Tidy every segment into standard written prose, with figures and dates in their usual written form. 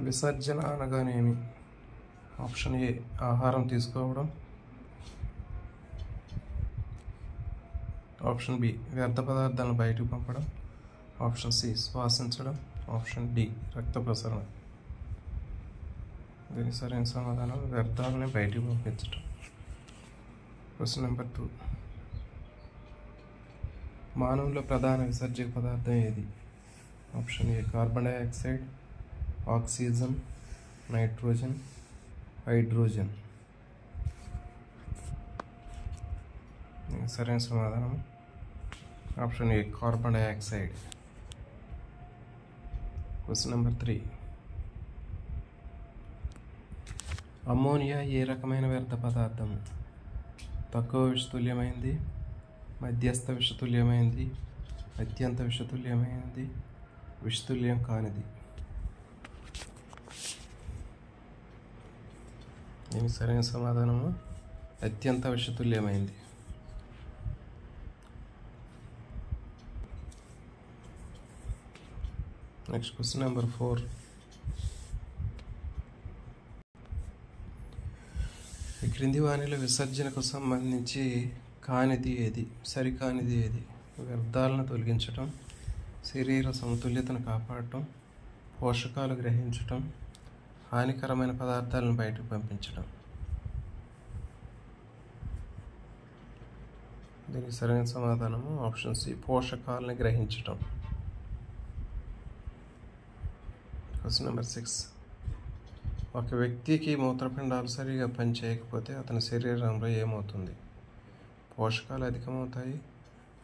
విసర్జన అనగానేమి? Option A ఆహారం తీసుకోవడం, ఆప్షన్ బి వ్యర్థ పదార్థాలను బయటకు పంపడం, ఆప్షన్ సి శ్వాసించడం, ఆప్షన్ డి రక్త ప్రసరణ. దీని సరైన సమాధానం వ్యర్థాలని బయటకు పంపించడం. Question number 2. మానవుల ప్రధాన విసర్జక పదార్థం ఏది? Option A carbon dioxide, oxygen, nitrogen, hydrogen. సరైన సమాధానం option A carbon dioxide. Question number 3. Ammonia ఏ రకమైన వ్యర్థ పదార్థం? తక్కువ విషతుల్యమైనది, మధ్యస్థ విషతుల్యమైనది, అత్యంత విషతుల్యమైనది, విషతుల్యం కానిది. దీనికి సరైన సమాధానము అత్యంత విషతుల్యమైనది. Next question number 4. ఈ క్రింది వానిలో విసర్జనకు సంబంధించి కానిది ఏది? సరికానిది ఏది? వ్యర్థాలను తొలగించటం, శరీర సమతుల్యతను కాపాడటం, పోషకాలు గ్రహించటం, హానికరమైన పదార్థాలను బయటకు పంపించడం. దీనికి సరైన సమాధానము ఆప్షన్ సి పోషకాలను గ్రహించటం. Question number 6. ఒక వ్యక్తికి మూత్రపిండాలు సరిగా పనిచేయకపోతే అతని శరీరంలో ఏమవుతుంది? పోషకాలు అధికమవుతాయి,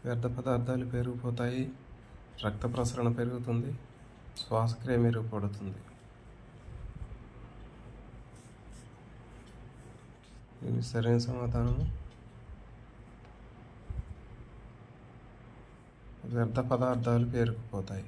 వ్యర్థ పదార్థాలు పెరిగిపోతాయి, రక్త ప్రసరణ పెరుగుతుంది, శ్వాసక్రియ మెరుగుపడుతుంది. దీనికి సరైన సమాధానము వ్యర్థ పదార్థాలు పేరుకుపోతాయి.